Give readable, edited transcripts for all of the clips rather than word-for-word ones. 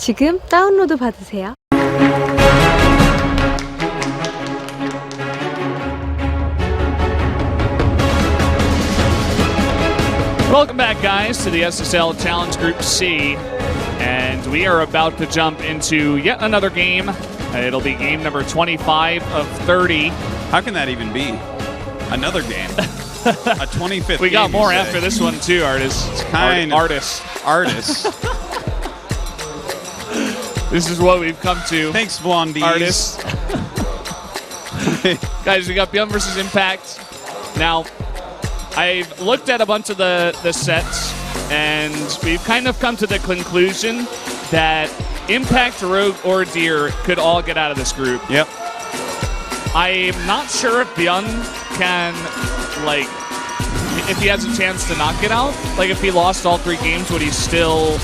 지금 다운로드 받으세요. Welcome back, guys, to the SSL Challenge Group C, and we are about to jump into yet another game. It'll be game number 25 of 30. How can that even be? Another game. A 25th We got game, more you say. after this one, too, Artis. It's kind of... Artis. This is what we've come to. Thanks, Blondies. Artis. Guys, we got ByuN versus Impact. Now, I've looked at a bunch of the sets, and we've kind of come to the conclusion that Impact, Rogue, or Deer could all get out of this group. Yep. I'm not sure if ByuN can, like, if he has a chance to not get out. Like, if he lost all 3 games, would he still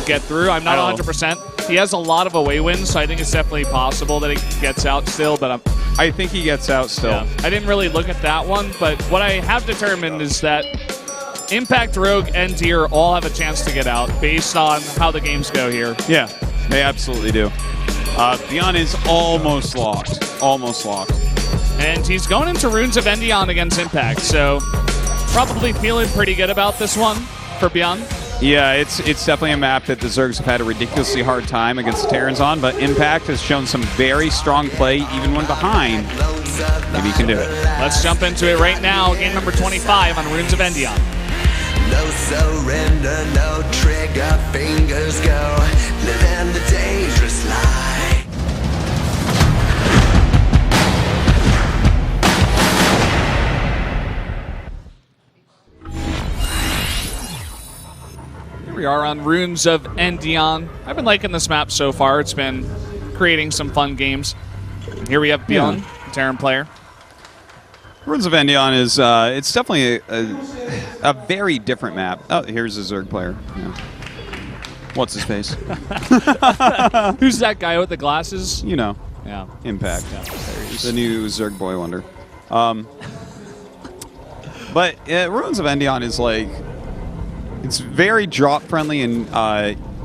get through? I'm not 100%. He has a lot of away wins, so I think it's definitely possible that he gets out still, but I think he gets out still. yeah. I didn't really look at that one, but what I have determined is that Impact, Rogue, and Deer all have a chance to get out based on how the games go here. Yeah, they absolutely do. ByuN is almost locked. Almost locked. And he's going into Runes of Endion against Impact, so probably feeling pretty good about this one for ByuN. Yeah, it's definitely a map that the Zergs have had a ridiculously hard time against the Terrans on, but Impact has shown some very strong play even when behind. Maybe he can do it. Let's jump into it right now. Game number 25 on Runes of Endion. No surrender, no trigger, fingers go, living the dangerous life. We are on Runes of Endion. I've been liking this map so far. It's been creating some fun games. And here we have ByuN, Terran player. Runes of Endion is it's definitely a very different map. Oh, here's a Zerg player. Yeah. What's his face? Who's that guy with the glasses? You know, Yeah. Impact. Yeah, there he is. The new Zerg boy wonder. But Runes of Endion is like, it's very drop friendly and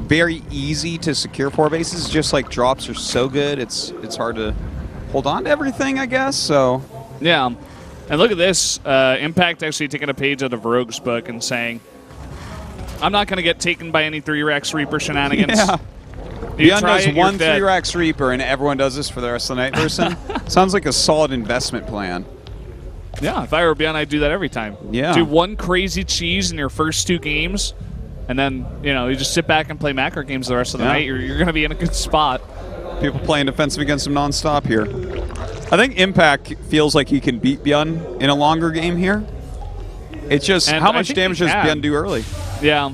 very easy to secure 4 bases. Just like drops are so good, it's hard to hold on to everything, I guess. So Yeah. And look at this. Impact actually taking a page out of Rogue's book and saying, I'm not going to get taken by any 3-Rex Reaper shenanigans. yeah. You ByuN try does it, you're one dead. 3-Rex Reaper and everyone does this for the rest of the night person. Sounds like a solid investment plan. Yeah, if I were ByuN, I'd do that every time. Yeah. Do one crazy cheese in your first 2 games, and then, you know, you just sit back and play macro games the rest of the night. You're going to be in a good spot. People playing defensive against him nonstop here. I think Impact feels like he can beat ByuN in a longer game here. It's just And how I much think damage he does can. ByuN do early? Yeah.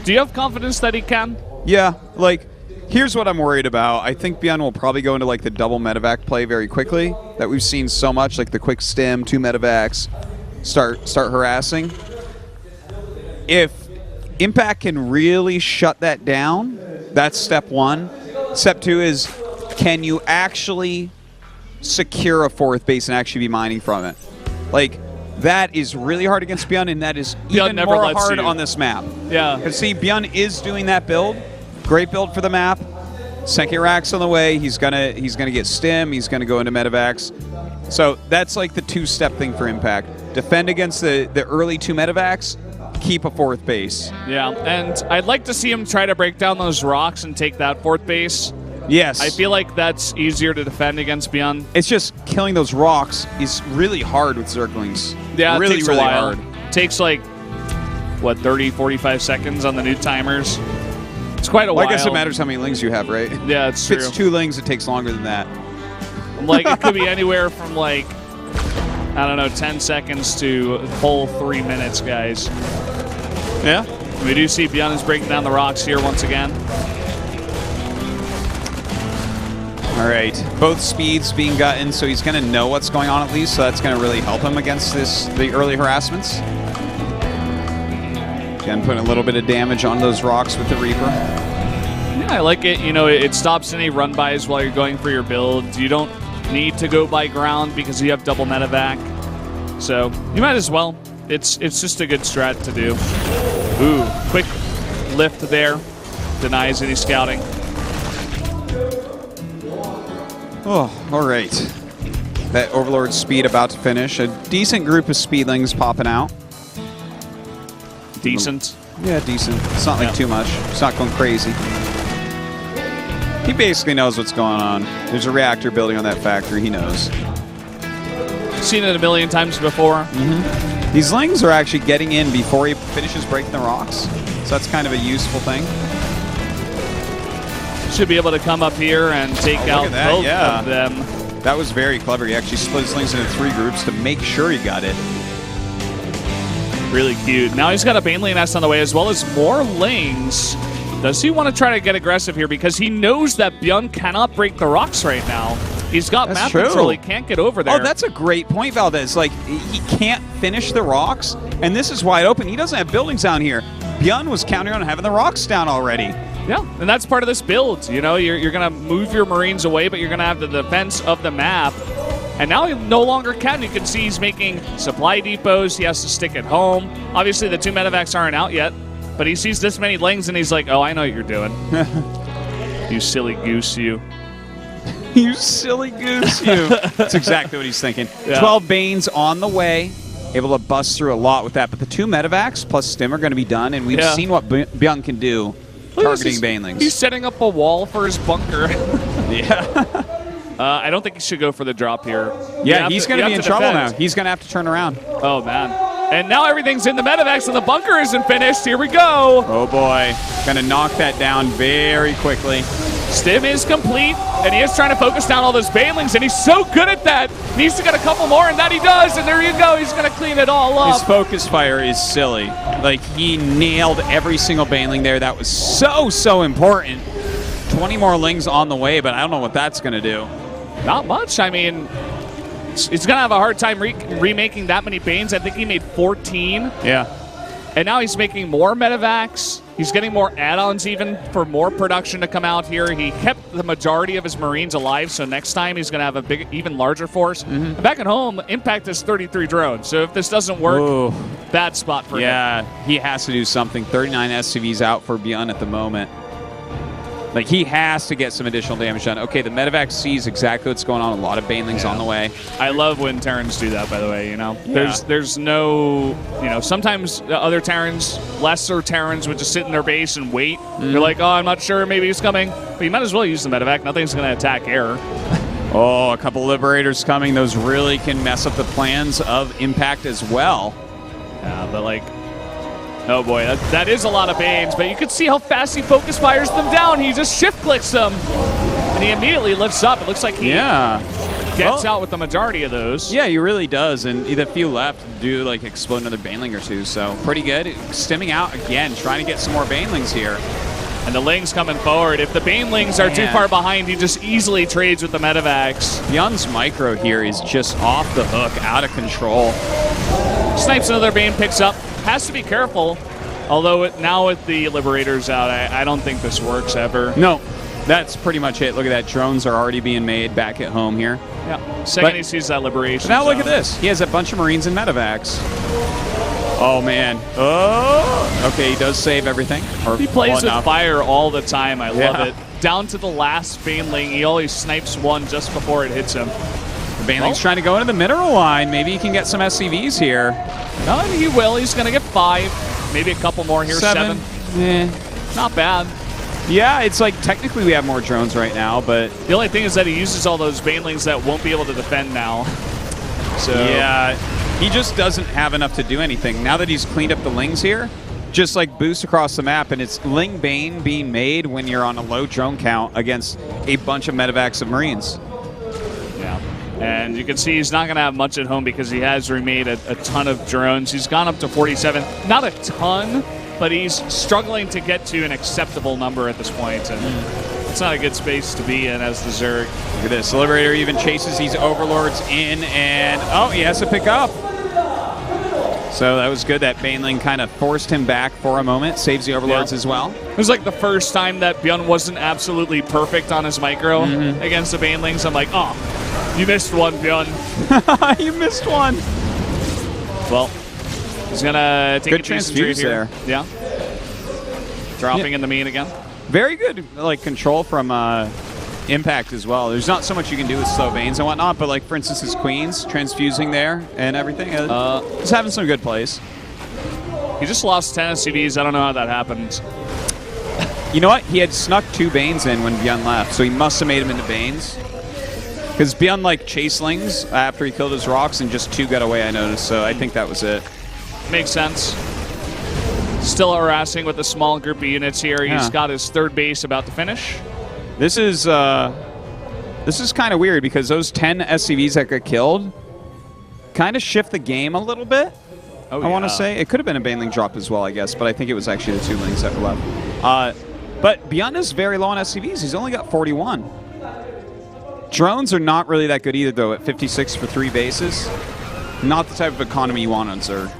Do you have confidence that he can? Yeah, like, here's what I'm worried about. I think ByuN will probably go into like the double medevac play very quickly that we've seen so much, like the quick stim, 2 medevacs, start harassing. If Impact can really shut that down, that's step 1. Step 2 is, can you actually secure a 4th base and actually be mining from it? Like, that is really hard against ByuN, and that is even never more lets hard you. on this map. Yeah. Because see, ByuN is doing that build. Great build for the map. Second rack's on the way. He's gonna get stim. He's gonna go into medevacs. So that's like the 2-step thing for Impact. Defend against the early 2 medevacs. Keep a 4th base. Yeah, and I'd like to see him try to break down those rocks and take that 4th base. Yes. I feel like that's easier to defend against ByuN. it's just killing those rocks is really hard with Zerglings. Yeah, really, it takes really a while. hard. Takes like, what, 30, 45 seconds on the new timers? It's quite a Well, while. I guess it matters how many lings you have, right? Yeah, it's If true. it's 2 lings, it takes longer than that. Like, it could be anywhere from like, I don't know, 10 seconds to a full 3 minutes, guys. Yeah. We do see ByuN is breaking down the rocks here once again. All right, both speeds being gotten, so he's going to know what's going on at least, so that's going to really help him against the early harassments. Again, putting a little bit of damage on those rocks with the Reaper. Yeah, I like it. You know, it stops any run-bys while you're going for your build. You don't need to go by ground because you have double medevac. So you might as well. It's just a good strat to do. Ooh, quick lift there. denies any scouting. Oh, all right. That Overlord speed about to finish. A decent group of speedlings popping out. Decent. Yeah, decent. It's not like too much. It's not going crazy. He basically knows what's going on. There's a reactor building on that factory. He knows. Seen it a million times before. These lings are actually getting in before he finishes breaking the rocks. So that's kind of a useful thing. Should be able to come up here and take out both of them. That was very clever. He actually split his lings into 3 groups to make sure he got it. Really cute. Now he's got a Baneley nest on the way as well as more lings. Does he want to try to get aggressive here? Because he knows that ByuN cannot break the rocks right now. He's got map control. He can't get over there. Oh, that's a great point, Valdez. Like, he can't finish the rocks, and this is wide open. He doesn't have buildings down here. ByuN was counting on having the rocks down already. Yeah, and that's part of this build. You know, you're going to move your Marines away, but you're going to have the defense of the map. And now he no longer can. You can see he's making supply depots. He has to stick at home. Obviously, the 2 medevacs aren't out yet, but he sees this many lings, and he's like, oh, I know what you're doing. You silly goose, you. You silly goose, you. That's exactly what he's thinking. Yeah. 12 Banes on the way. Able to bust through a lot with that. But the 2 medevacs plus Stim are going to be done, and we've seen what ByuN can do targeting Banelings. He's setting up a wall for his bunker. Yeah. I don't think he should go for the drop here. Yeah, he's going to be in trouble now. He's going to have to turn around. Oh, man. And now everything's in the medevacs, and the bunker isn't finished. Here we go. Oh, boy. Going to knock that down very quickly. Stim is complete, and he is trying to focus down all those Banelings, and he's so good at that. Needs to get a couple more, and that he does, and there you go. He's going to clean it all up. His focus fire is silly. Like, he nailed every single Baneling there. That was so important. 20 more lings on the way, but I don't know what that's going to do. Not much. I mean, he's going to have a hard time remaking that many Banes. I think he made 14. Yeah. And now he's making more medevacs. He's getting more add-ons even for more production to come out here. He kept the majority of his Marines alive, so next time he's going to have a big, even larger force. And back at home, Impact is 33 drones. So if this doesn't work, bad spot for him. Yeah, he has to do something. 39 SCVs out for ByuN at the moment. Like, he has to get some additional damage done. Okay, the medevac sees exactly what's going on. A lot of Banelings on the way. I love when Terrans do that, by the way, you know. There's no, you know, sometimes other Terrans, lesser Terrans would just sit in their base and wait. They're like, oh, I'm not sure, maybe he's coming. But you might as well use the medevac. Nothing's going to attack air. Oh, a couple Liberators coming. Those really can mess up the plans of Impact as well. Yeah, but like, oh boy, that is a lot of Banes, but you can see how fast he focus fires them down. He just shift clicks them, and he immediately lifts up. It looks like he gets out with the majority of those. Yeah, he really does, and the few left do like explode another Baneling or two, so pretty good. Stimming out again, trying to get some more Banelings here. And the Lings coming forward. If the Banelings are too far behind, he just easily trades with the medevacs. ByuN's micro here is just off the hook, out of control. Snipes another Bane, picks up. Has to be careful, although now with the Liberators out, I don't think this works ever. No, that's pretty much it. Look at that. Drones are already being made back at home here. Yeah, second he sees that Liberation now zone. Look at this. He has a bunch of Marines and medevacs. Oh, man. Oh, okay, he does save everything. He plays with fire all the time. I love it. Down to the last Baneling, he always snipes one just before it hits him. The Baneling's trying to go into the mineral line. Maybe he can get some SCVs here. No, he will. He's going to get 5. Maybe a couple more here. 7. Not bad. Yeah, it's like technically we have more drones right now, but the only thing is that he uses all those Banelings that won't be able to defend now. So yeah, he just doesn't have enough to do anything. Now that he's cleaned up the Lings here, just like boost across the map, and it's Ling Bane being made when you're on a low drone count against a bunch of medevacs of Marines. Yeah. And you can see he's not going to have much at home because he has remade a ton of drones. He's gone up to 47. Not a ton, but he's struggling to get to an acceptable number at this point. And it's not a good space to be in as the Zerg. Look at this. The Liberator even chases these Overlords in, and oh, he has to pick up. So that was good. That Baneling kind of forced him back for a moment. Saves the Overlords as well. It was like the first time that ByuN wasn't absolutely perfect on his micro against the Banelings. I'm like, oh, you missed one, ByuN. You missed one. Well, he's going to take good a transfuse here. Yeah. Dropping in the main again. Very good like control from Impact as well. There's not so much you can do with slow veins and whatnot, but like for instance his queens transfusing there and everything. He's having some good plays. He just lost 10 SCVs. I don't know how that happened. You know what? He had snuck 2 Banes in when ByuN left, so he must have made him into Banes. Because ByuN like chaselings after he killed his rocks, and just 2 got away, I noticed, so I think that was it. Makes sense. Still harassing with a small group of units here. He's got his 3rd base about to finish. This is kind of weird because those 10 SCVs that got killed kind of shift the game a little bit. Oh, I want to say it could have been a Baneling drop as well, I guess, but I think it was actually the 2 lings that were left. But ByuN is very low on SCVs. He's only got 41. Drones are not really that good either, though, at 56 for 3 bases. Not the type of economy you want on Zerg.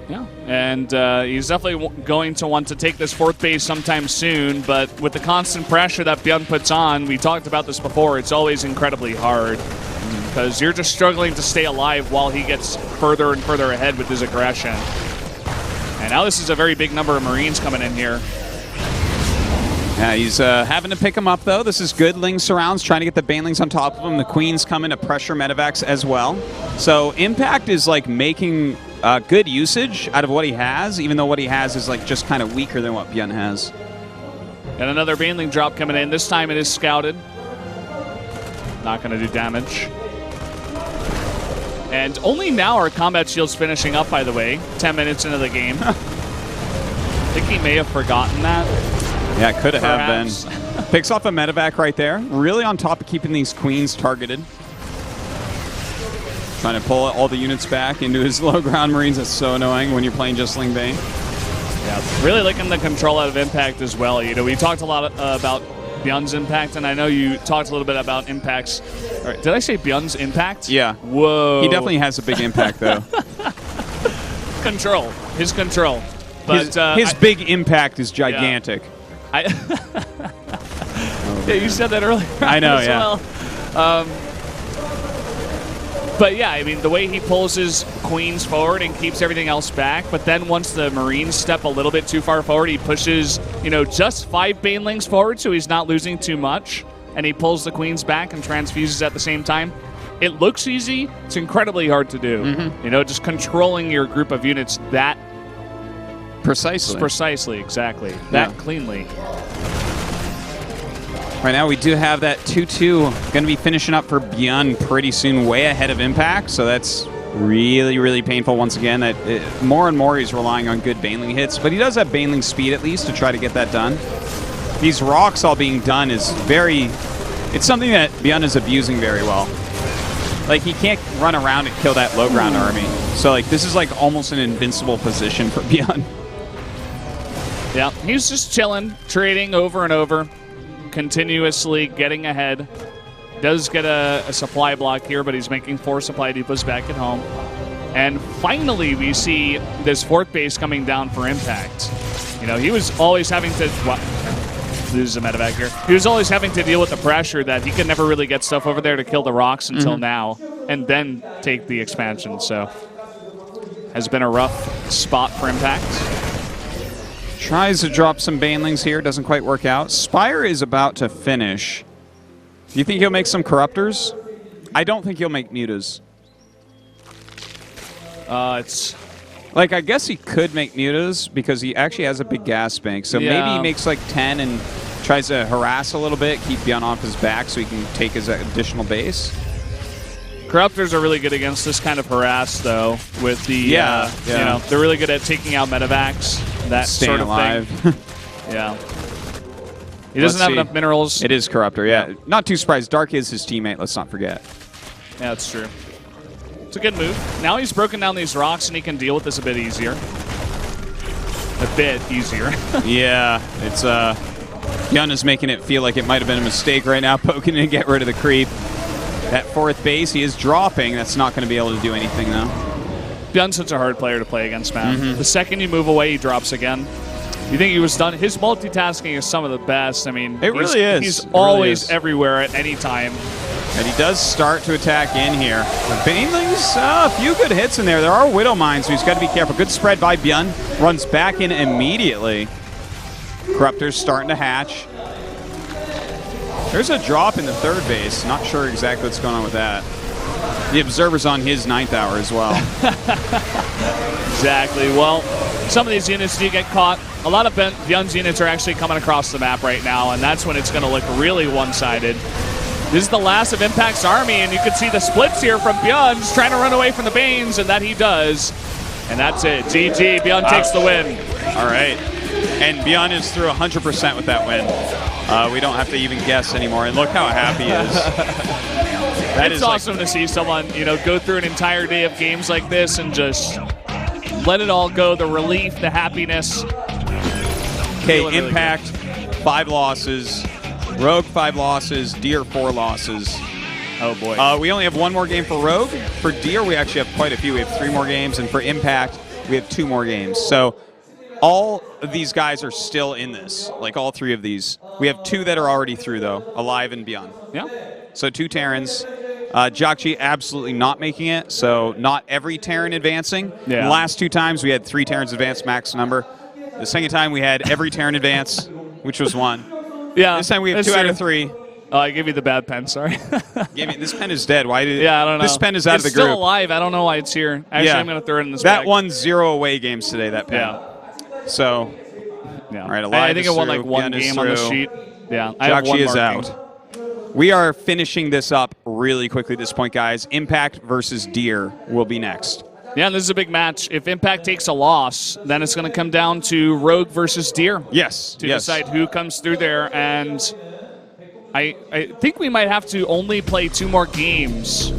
Yeah, and he's definitely going to want to take this 4th base sometime soon, but with the constant pressure that ByuN puts on, we talked about this before, it's always incredibly hard because you're just struggling to stay alive while he gets further and further ahead with his aggression. And now this is a very big number of Marines coming in here. Yeah, he's having to pick him up, though. This is good. Ling surrounds, trying to get the Banelings on top of him. The Queens come in to pressure Medivacs as well. So Impact is like making good usage out of what he has, even though what he has is like just kind of weaker than what ByuN has. And another Baneling drop coming in. This time it is scouted. Not going to do damage. And only now are combat shields finishing up, by the way, 10 minutes into the game. I think he may have forgotten that. Yeah, it could have been. Picks off a medevac right there. Really on top of keeping these queens targeted. Trying to pull all the units back into his low ground Marines. That's so annoying when you're playing just Ling Bane. Yeah, really looking the control out of Impact as well. You know, we talked a lot about ByuN's Impact, and I know you talked a little bit about Impact's. Or, did I say ByuN's Impact? Yeah. Whoa. He definitely has a big impact, though. Control. His control. But his big impact is gigantic. Yeah, yeah, you said that earlier. I know, as well. But yeah, I mean, the way he pulls his queens forward and keeps everything else back, but then once the Marines step a little bit too far forward, he pushes, you know, just 5 Banelings forward, so he's not losing too much, and he pulls the queens back and transfuses at the same time. It looks easy. It's incredibly hard to do. You know, just controlling your group of units that precisely, exactly. That cleanly. Right now we do have that 2-2 going to be finishing up for ByuN pretty soon, way ahead of Impact, so that's really, really painful once again. That more and more he's relying on good Baneling hits, but he does have Baneling speed at least to try to get that done. These rocks all being done is it's something that ByuN is abusing very well. Like, he can't run around and kill that low ground army. So like this is like almost an invincible position for ByuN. Yeah, he's just chilling, trading over and over, continuously getting ahead. Does get a supply block here, but he's making 4 supply depots back at home. And finally, we see this 4th base coming down for Impact. You know, he was always having to... lose a medevac here. He was always having to deal with the pressure that he could never really get stuff over there to kill the rocks until now, and then take the expansion. So, has been a rough spot for Impact. Tries to drop some Banelings here, doesn't quite work out. Spire is about to finish. Do you think he'll make some Corruptors? I don't think he'll make Mutas. It's... Like, I guess he could make Mutas because he actually has a big gas bank. So maybe he makes like 10 and tries to harass a little bit, keep ByuN off his back so he can take his additional base. Corruptors are really good against this kind of harass, though, with the, you know, they're really good at taking out medevacs, that Staying sort of alive. thing. Yeah. He doesn't have enough minerals. It is Corruptor, yeah. Not too surprised. Dark is his teammate, let's not forget. Yeah, that's true. It's a good move. Now he's broken down these rocks, and he can deal with this a bit easier. A bit easier. Yeah, it's, ByuN is making it feel like it might have been a mistake right now, poking to get rid of the creep. That 4th base, he is dropping. That's not going to be able to do anything, though. ByuN's such a hard player to play against, man. The second you move away, he drops again. You think he was done? His multitasking is some of the best. I mean, it really is. He's always everywhere at any time. And he does start to attack in here. The Banelings, a few good hits in there. There are Widow Mines, so he's got to be careful. Good spread by ByuN. Runs back in immediately. Corruptor's starting to hatch. There's a drop in the third base. Not sure exactly what's going on with that. The Observer's on his 9th hour as well. Exactly. Well, some of these units do get caught. A lot of ByuN's units are actually coming across the map right now, and that's when it's going to look really one-sided. This is the last of Impact's army, and you can see the splits here from ByuN just trying to run away from the Banes, and that he does. And that's it. GG. ByuN takes the win. All right. And ByuN is through 100% with that win. We don't have to even guess anymore. And look how happy he is. It's awesome to see someone, go through an entire day of games like this and just let it all go. The relief, the happiness. Okay, really Impact, good. 5 losses. Rogue, 5 losses. Deer, 4 losses. Oh, boy. We only have 1 more game for Rogue. For Deer, we actually have quite a few. We have 3 more games. And for Impact, we have 2 more games. So all of these guys are still in this, like all 3 of these. We have 2 that are already through, though, Alive and ByuN. Yeah. So 2 Terrans. Jakchi absolutely not making it, so not every Terran advancing. Yeah. The last 2 times, we had 3 Terrans advance max number. The second time, we had every Terran advance, which was 1. Yeah. This time, we have 2 out of 3. Oh, I gave you the bad pen, sorry. This pen is dead. Why did? Yeah, I don't know. This pen is out of the group. It's still alive. I don't know why it's here. Actually, I'm going to throw it in this That bag. won 0 away games today, that pen. Yeah. So, yeah. All right, Alive I think it won like 1 game on the sheet. Yeah, I have 1 Jakchi is marking. out. We are finishing this up really quickly at this point, guys. Impact versus Deer will be next. Yeah, and this is a big match. If Impact takes a loss, then it's going to come down to Rogue versus Deer. Yes. To decide who comes through there. And I think we might have to only play 2 more games